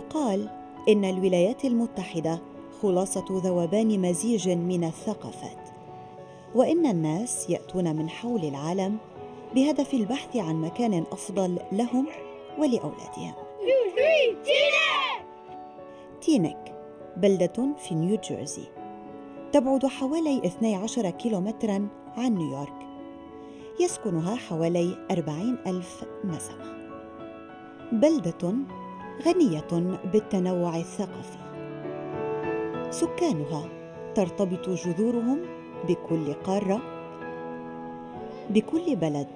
يقال إن الولايات المتحدة خلاصة ذوبان مزيج من الثقافات، وإن الناس يأتون من حول العالم بهدف البحث عن مكان أفضل لهم ولأولادهم. تينك بلدة في نيوجيرسي تبعد حوالي 12 كيلومتراً عن نيويورك، يسكنها حوالي 40,000 نسمة. بلدة غنية بالتنوع الثقافي، سكانها ترتبط جذورهم بكل قارة، بكل بلد،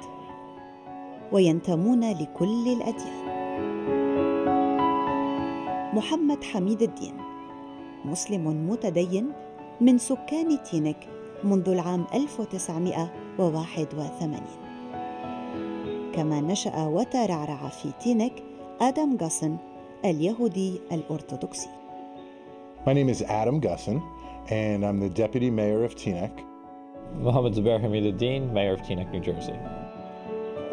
وينتمون لكل الأديان. محمد حميد الدين مسلم متدين من سكان تينك منذ العام 1981. كما نشأ وترعرع في تينك آدم غاسن اليهودي الأرثوذكسي. My name is Adam Gusson, and I'm the Deputy Mayor of Teaneck. Mohammed Zubair Hamiduddin, Mayor of Teaneck, New Jersey.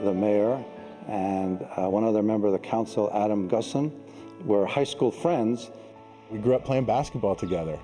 The mayor and one other member of the council, Adam Gusson, were high school friends. We grew up playing basketball together.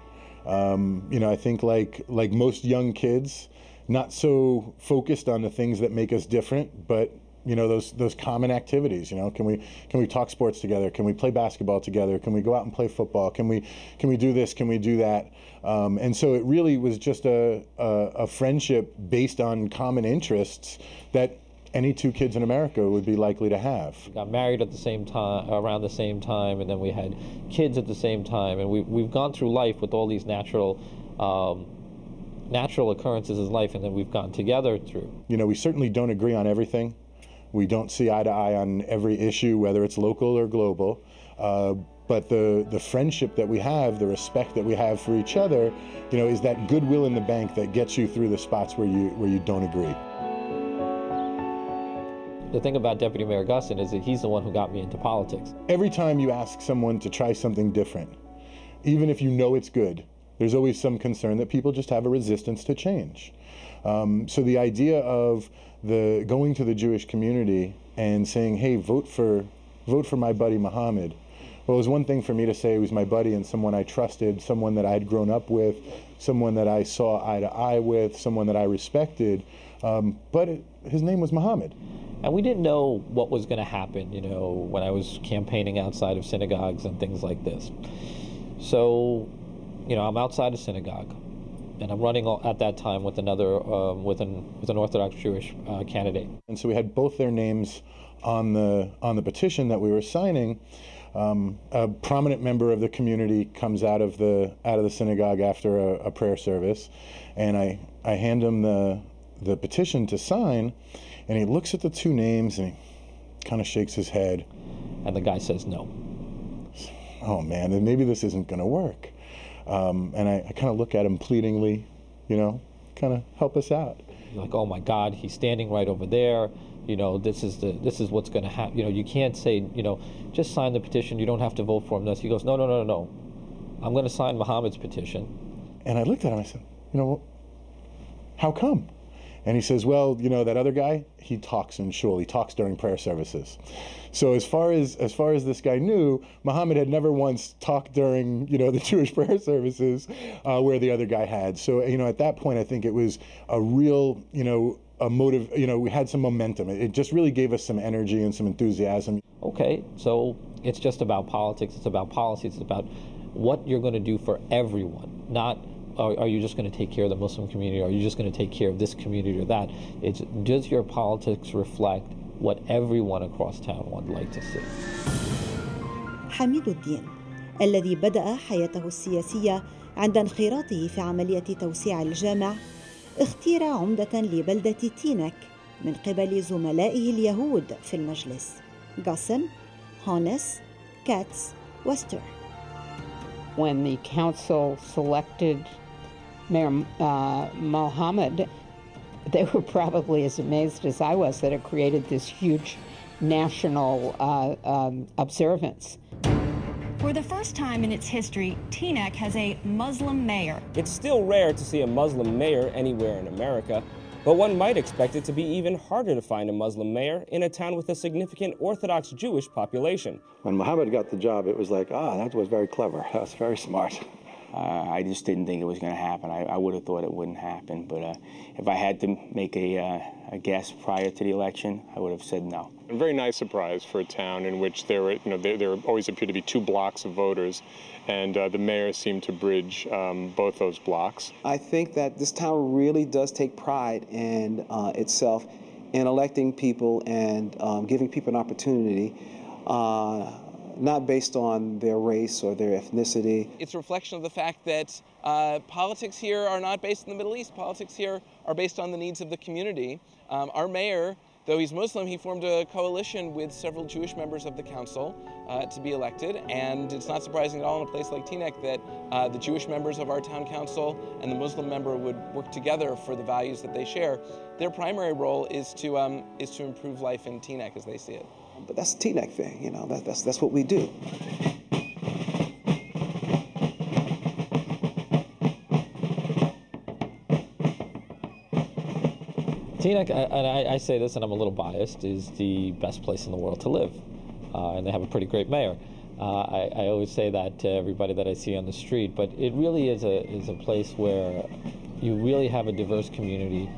I think like most young kids, not so focused on the things that make us different, but those common activities. Can we talk sports together? Can we play basketball together? Can we go out and play football? Can we do this? Can we do that? And so it really was just a friendship based on common interests that any two kids in America would be likely to have. We got married at the same time, around the same time, and then we had kids at the same time, and we've gone through life with all these natural occurrences in life, and then we've gone together through. We certainly don't agree on everything. We don't see eye to eye on every issue, whether it's local or global. But the friendship that we have, the respect that we have for each other, is that goodwill in the bank that gets you through the spots where you don't agree. The thing about Deputy Mayor Gusson is that he's the one who got me into politics. Every time you ask someone to try something different, even if you know it's good, there's always some concern that people just have a resistance to change. So the idea of going to the Jewish community and saying, hey, vote for my buddy Muhammad. Well, it was one thing for me to say he was my buddy and someone I trusted, someone that I'd grown up with, someone that I saw eye to eye with, someone that I respected, but his name was Muhammad. And we didn't know what was going to happen, when I was campaigning outside of synagogues and things like this. So, I'm outside a synagogue, and I'm running at that time with with an Orthodox Jewish candidate. And so we had both their names on the petition that we were signing. A prominent member of the community comes out of the synagogue after a prayer service, and I hand him the petition to sign. And he looks at the two names and he kind of shakes his head. And the guy says no. Oh man, then maybe this isn't going to work. And I kind of look at him pleadingly, kind of help us out. Like, oh my God, he's standing right over there. This is what's going to happen. You can't say, just sign the petition. You don't have to vote for him. He goes, no. I'm going to sign Muhammad's petition. And I looked at him. I said, how come? And he says, well, that other guy, he talks in shul. He talks during prayer services. So as far as this guy knew, Muhammad had never once talked during, the Jewish prayer services where the other guy had. So, at that point, I think it was a real, a motive, we had some momentum. It just really gave us some energy and some enthusiasm. Okay, so it's just about politics. It's about policy. It's about what you're going to do for everyone, not are you just going to take care of the Muslim community? Are you just going to take care of this community or that? It's, does your politics reflect what everyone across town would like to see? حميد الدين الذي بدأ حياته السياسية عند انخراطه في عملية توسيع الجامع اختير عمدة لبلدة تينك من قبل زملائه اليهود في المجلس غاسن، هونس، كاتس وستر. When the council selected Mayor Mohammed, they were probably as amazed as I was that it created this huge national observance. For the first time in its history, Teaneck has a Muslim mayor. It's still rare to see a Muslim mayor anywhere in America, But one might expect it to be even harder to find a Muslim mayor in a town with a significant Orthodox Jewish population. When Muhammad got the job, it was like, that was very clever. That was very smart. I just didn't think it was going to happen. I would have thought it wouldn't happen, but if I had to make a guess prior to the election, I would have said no. A very nice surprise for a town in which there always appear to be two blocks of voters, and the mayor seemed to bridge both those blocks. I think that this town really does take pride in itself in electing people and giving people an opportunity. Not based on their race or their ethnicity. It's a reflection of the fact that politics here are not based in the Middle East. Politics here are based on the needs of the community. Our mayor, though he's Muslim, he formed a coalition with several Jewish members of the council to be elected, and it's not surprising at all in a place like Teaneck that the Jewish members of our town council and the Muslim member would work together for the values that they share. Their primary role is to improve life in Teaneck as they see it. But that's a Teaneck thing, you know, that's what we do. Teaneck, and I say this and I'm a little biased, is the best place in the world to live. And they have a pretty great mayor. I always say that to everybody that I see on the street, but it really is a place where you really have a diverse community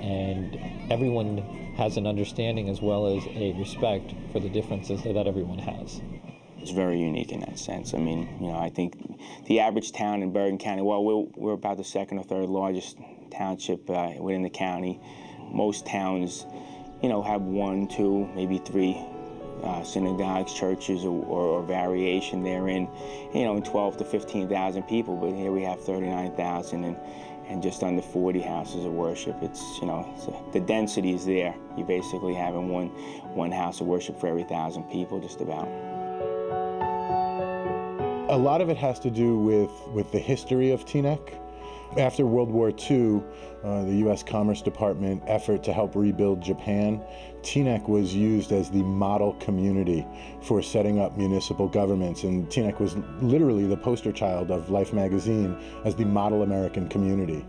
and everyone has an understanding as well as a respect for the differences that everyone has. It's very unique in that sense. I mean, you know, I think the average town in Bergen County, well, we're about the second or third largest township within the county. Most towns, you know, have 1, 2, maybe 3 synagogues, churches, or variation therein, you know, 12 to 15,000 people. But here we have 39,000 and just under 40 houses of worship. It's, you know, the density is there. You basically having one house of worship for every 1,000 people, just about. A lot of it has to do with the history of Teaneck. After World War II, the U.S. Commerce Department effort to help rebuild Japan, Teaneck was used as the model community for setting up municipal governments, and Teaneck was literally the poster child of Life magazine as the model American community.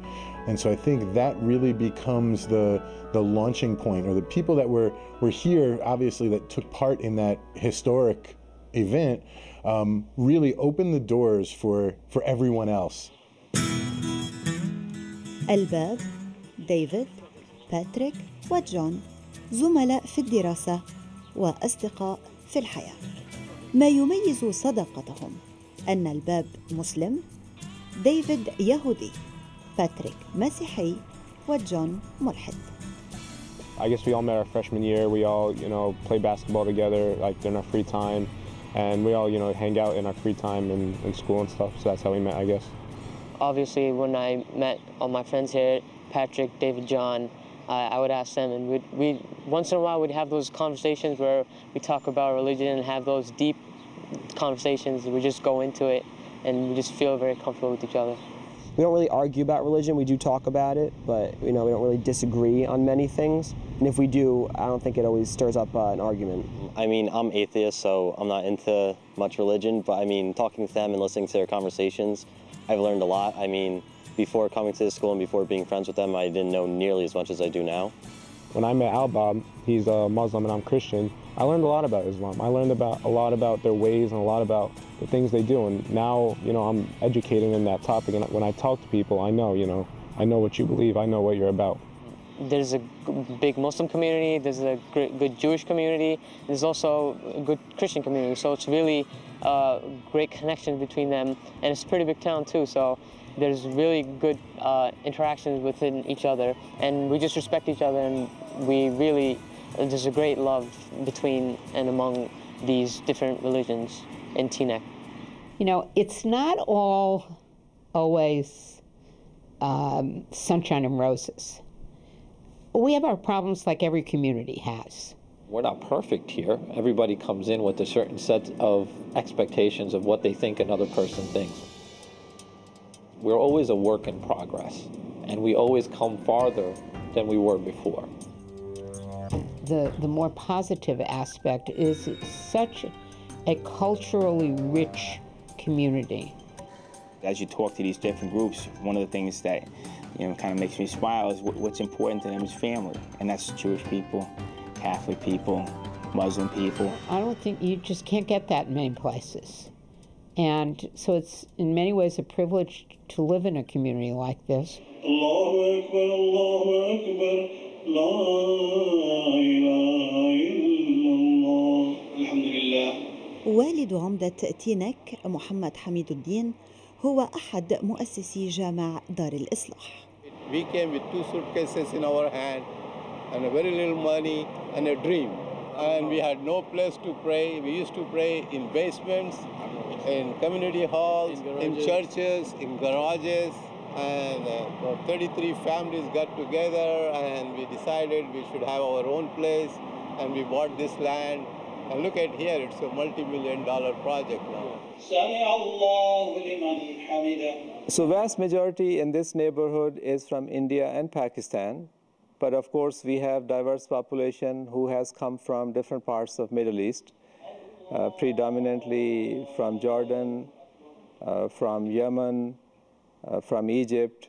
And so I think that really becomes the launching point, or the people that were here, obviously, that took part in that historic event, really opened the doors for everyone else. الباب، ديفيد، باتريك وجون زملاء في الدراسة وأصدقاء في الحياة. ما يميز صداقتهم أن الباب مسلم، ديفيد يهودي، باتريك مسيحي وجون ملحد. I guess we all met our freshman year. We all, you know, play basketball together, like in our free time, and we all, you know, hang out in our free time in school and stuff. So that's how we met, I guess. Obviously, when I met all my friends here, Patrick, David, John, I would ask them, and we once in a while we'd have those conversations where we talk about religion and have those deep conversations. We just go into it, and we just feel very comfortable with each other. We don't really argue about religion. We do talk about it, but you know, we don't really disagree on many things. And if we do, I don't think it always stirs up an argument. I mean, I'm atheist, so I'm not into much religion, but I mean, talking to them and listening to their conversations, I've learned a lot. I mean, before coming to the school and before being friends with them, I didn't know nearly as much as I do now. When I met Al-Bab, he's a Muslim and I'm Christian, I learned a lot about Islam. I learned a lot about their ways and a lot about the things they do. And now, you know, I'm educating in that topic. And when I talk to people, I know, you know, I know what you believe. I know what you're about. There's a big Muslim community, there's a good Jewish community, there's also a good Christian community, so it's really a great connection between them, and it's a pretty big town too, so there's really good interactions within each other, and we just respect each other, and there's a great love between and among these different religions in Teaneck. You know, it's not all always sunshine and roses. We have our problems like every community has. We're not perfect here. Everybody comes in with a certain set of expectations of what they think another person thinks. We're always a work in progress, and we always come farther than we were before. The more positive aspect is it's such a culturally rich community. As you talk to these different groups, one of the things that kind of makes me smile is what's important to them is family, and that's Jewish people, Catholic people, Muslim people. I don't think you just can't get that in many places. And so it's in many ways a privilege to live in a community like this. Allahu Akbar, Allahu Akbar, La ilaha illallah, alhamdulillah. والد عمدة تينك محمد حميد الدين هو أحد مؤسسي جامع دار الإصلاح. We came with 2 suitcases in our hand and a very little money and a dream. And we had no place to pray. We used to pray in basements, in community halls, in churches, in garages. And 33 families got together and we decided we should have our own place. And we bought this land. And look at here, it's a multi-million-dollar project now. So vast majority in this neighborhood is from India and Pakistan. But of course, we have diverse population who has come from different parts of Middle East, predominantly from Jordan, from Yemen, from Egypt.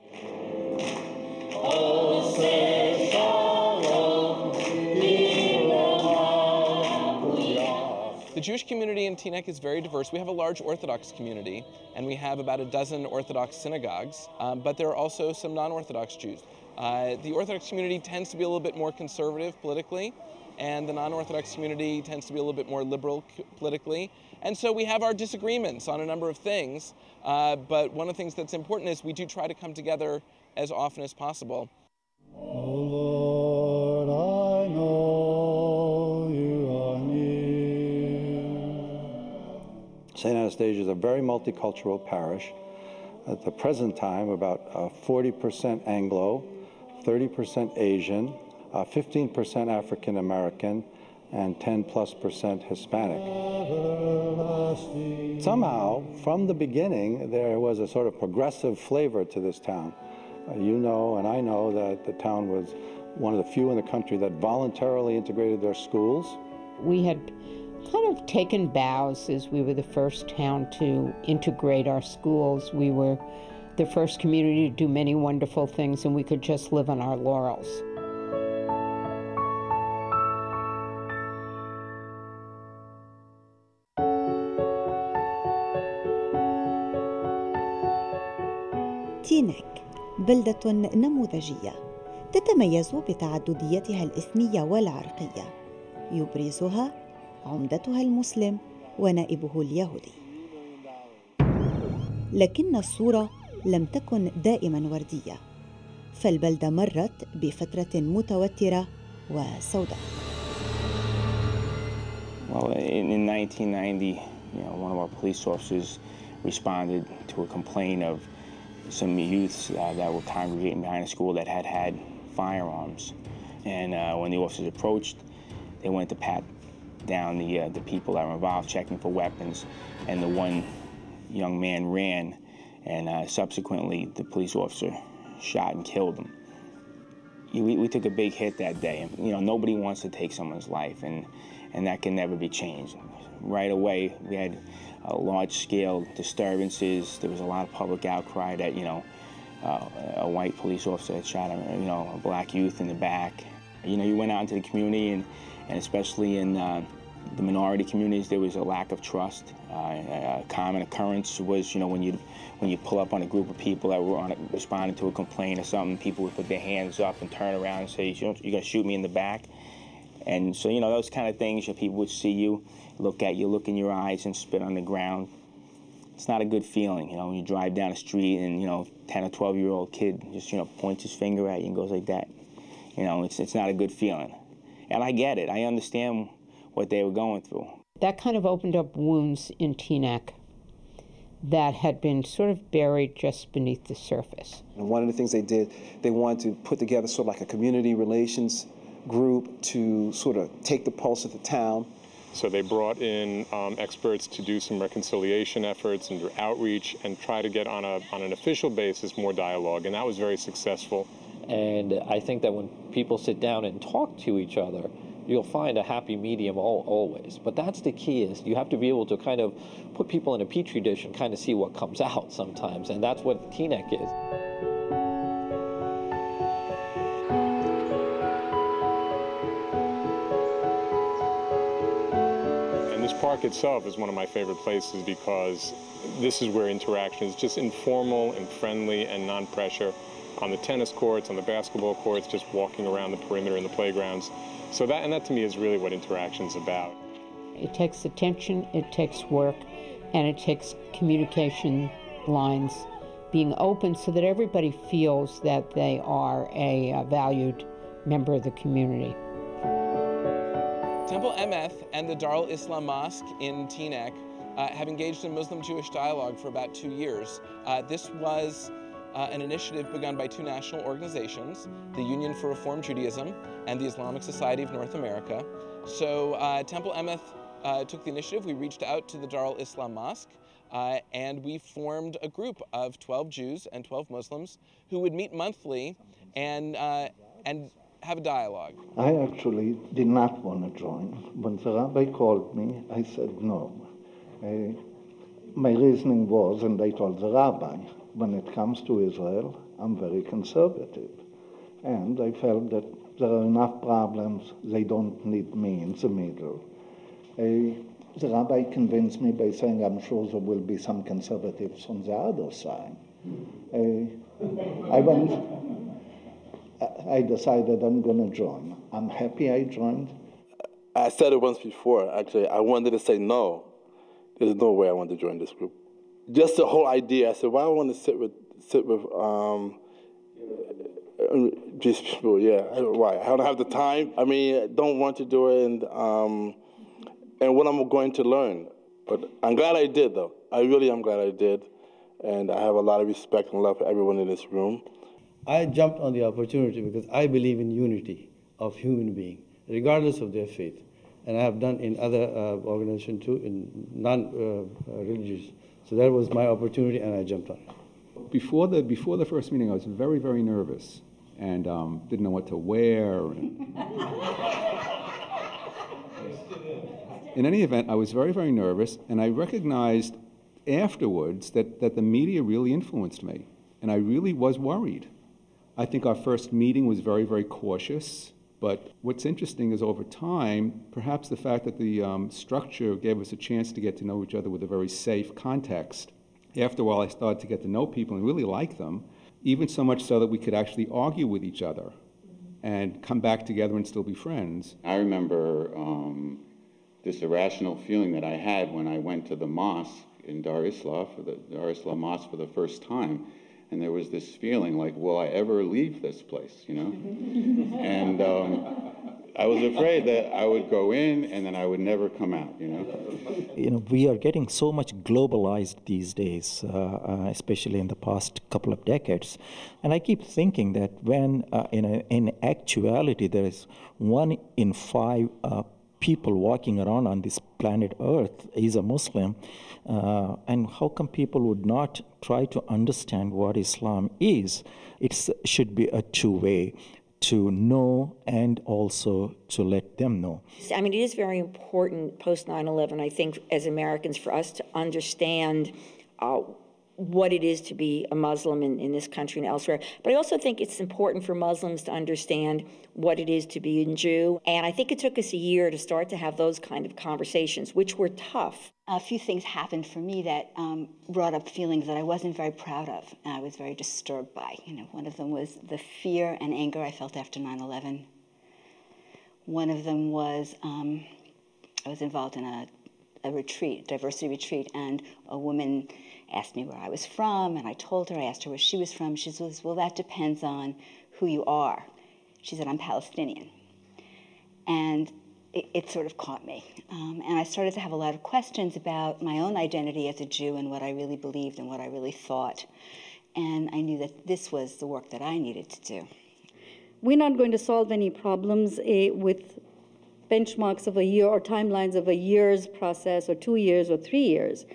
The Jewish community in Teaneck is very diverse. We have a large Orthodox community, and we have about a dozen Orthodox synagogues, but there are also some non-Orthodox Jews. The Orthodox community tends to be a little bit more conservative politically, and the non-Orthodox community tends to be a little bit more liberal politically. And so we have our disagreements on a number of things, but one of the things that's important is we do try to come together as often as possible. Oh Lord, I know you are near. St. Anastasia is a very multicultural parish. At the present time, about 40% Anglo, 30% Asian, 15% African American, and 10+% Hispanic. Somehow, from the beginning, there was a sort of progressive flavor to this town. You know, and I know that the town was one of the few in the country that voluntarily integrated their schools. We had kind of taken bows as we were the first town to integrate our schools. We were the first community to do many wonderful things, and we could just live on our laurels. تينك بلدة نموذجية تتميز بتعدديتها الإثنية والعرقية، يبرزها عمدتها المسلم ونائبه اليهودي. لكن الصورة لم تكن دائما وردية، فالبلدة مرت بفترة متوترة وسوداء. Well, in 1990, one of our police officers responded to a complaint of some youths that were congregating behind a school that had firearms. And when the officers approached, they went to pat down the people that were involved, checking for weapons, and the one young man ran, and subsequently the police officer shot and killed him. We took a big hit that day. Nobody wants to take someone's life, and that can never be changed. Right away, we had large-scale disturbances. There was a lot of public outcry that, a white police officer had shot a black youth in the back. You went out into the community, and especially in the minority communities, there was a lack of trust. A common occurrence was, when you pull up on a group of people that were responding to a complaint or something, people would put their hands up and turn around and say, "You're going to shoot me in the back." And so, those kind of things, people would see you, look at you, look in your eyes, and spit on the ground. It's not a good feeling, when you drive down the street and, 10 or 12-year-old kid just, points his finger at you and goes like that. It's not a good feeling. And I get it. I understand what they were going through. That kind of opened up wounds in Teaneck that had been sort of buried just beneath the surface. And one of the things they did, they wanted to put together sort of like a community relations group to sort of take the pulse of the town. So they brought in experts to do some reconciliation efforts and do outreach and try to get on an official basis more dialogue, and that was very successful. And I think that when people sit down and talk to each other, you'll find a happy medium always. But that's the key, is you have to be able to kind of put people in a petri dish and kind of see what comes out sometimes, and that's what Teaneck is. park itself is one of my favorite places because this is where interaction is just informal and friendly and non-pressure on the tennis courts, on the basketball courts, just walking around the perimeter in the playgrounds. So that to me is really what interaction's about. It takes attention, it takes work, and it takes communication lines being open so that everybody feels that they are a valued member of the community. Temple Emeth and the Darul Islam Mosque in Teaneck have engaged in Muslim-Jewish dialogue for about 2 years. This was an initiative begun by two national organizations, the Union for Reform Judaism and the Islamic Society of North America. So Temple Emeth took the initiative. We reached out to the Darul Islam Mosque and we formed a group of 12 Jews and 12 Muslims who would meet monthly and have a dialogue. I actually did not want to join. When the rabbi called me, I said no. My reasoning was, and I told the rabbi, when it comes to Israel, I'm very conservative. And I felt that there are enough problems, they don't need me in the middle. The rabbi convinced me by saying, I'm sure there will be some conservatives on the other side. I decided I'm going to join. I'm happy I joined. I said it once before, actually. I wanted to say no. There's no way I want to join this group. Just the whole idea. I said, why do I want to sit with Jewish people? Yeah, why? I don't have the time. I mean, I don't want to do it, and what I'm going to learn. But I'm glad I did, though. I really am glad I did, and I have a lot of respect and love for everyone in this room. I jumped on the opportunity because I believe in unity of human beings, regardless of their faith. And I have done in other organizations too, in non-religious. So that was my opportunity, and I jumped on it. Before the first meeting, I was very, very nervous and didn't know what to wear. In any event, I was very, very nervous, and I recognized afterwards that the media really influenced me, and I really was worried. I think our first meeting was very, very cautious, but what's interesting is over time, perhaps the fact that the structure gave us a chance to get to know each other with a very safe context. After a while, I started to get to know people and really like them, even so much so that we could actually argue with each other and come back together and still be friends. I remember this irrational feeling that I had when I went to the mosque in Dar Islam, Dar Islam Mosque for the first time. And there was this feeling like, will I ever leave this place, you know? And I was afraid that I would go in and then I would never come out, you know? You know, we are getting so much globalized these days, especially in the past couple of decades. And I keep thinking that when, in actuality, there is 1 in 5 people walking around on this planet Earth is a Muslim, and how come people would not try to understand what Islam is? It should be a two-way, to know and also to let them know. I mean, it is very important post 9/11, I think, as Americans, for us to understand what it is to be a Muslim in this country and elsewhere. But I also think it's important for Muslims to understand what it is to be a Jew. And I think it took us a year to start to have those kind of conversations, which were tough. A few things happened for me that brought up feelings that I wasn't very proud of, and I was very disturbed by. You know, one of them was the fear and anger I felt after 9/11. One of them was I was involved in a retreat, diversity retreat, and a woman asked me where I was from, and I told her. I asked her where she was from. She says, well, that depends on who you are. She said, I'm Palestinian. And it sort of caught me. And I started to have a lot of questions about my own identity as a Jew and what I really believed and what I really thought. And I knew that this was the work that I needed to do. We're not going to solve any problems with benchmarks of a year or timelines of a year's process or 2 years or 3 years.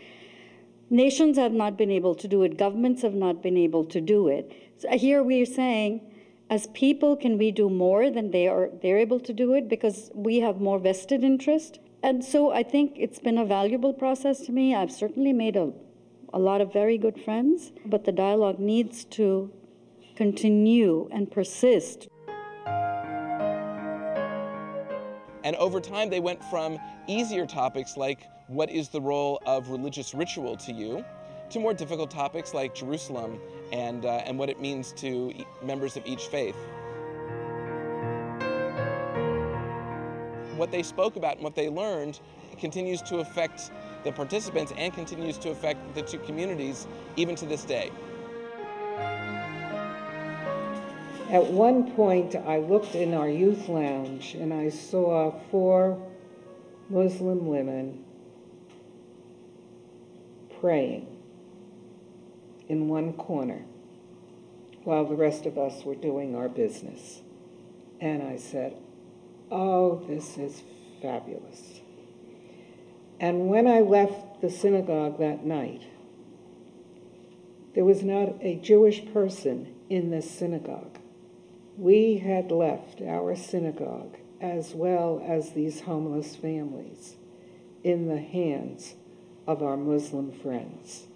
Nations have not been able to do it. Governments have not been able to do it. So here we are saying, as people, can we do more than they're able to do it because we have more vested interest? And so I think it's been a valuable process to me. I've certainly made a lot of very good friends, but the dialogue needs to continue and persist. And over time, they went from easier topics like what is the role of religious ritual to you, to more difficult topics like Jerusalem and what it means to members of each faith. What they spoke about and what they learned continues to affect the participants and continues to affect the two communities even to this day. At one point, I looked in our youth lounge and I saw 4 Muslim women praying in one corner while the rest of us were doing our business. And I said, oh, this is fabulous. And when I left the synagogue that night, there was not a Jewish person in this synagogue. We had left our synagogue, as well as these homeless families, in the hands of our Muslim friends.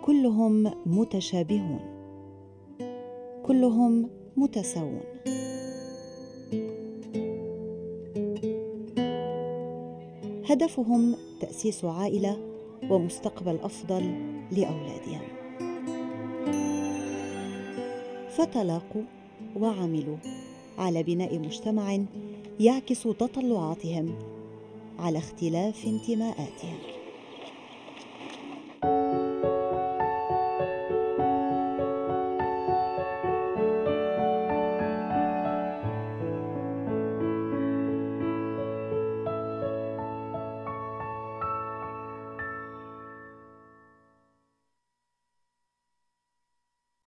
كلهم متشابهون، كلهم متساوون. هدفهم تأسيس عائلة ومستقبل أفضل لأولادهم. فتلاقوا وعملوا على بناء مجتمع يعكس تطلعاتهم على اختلاف انتماءاتهم.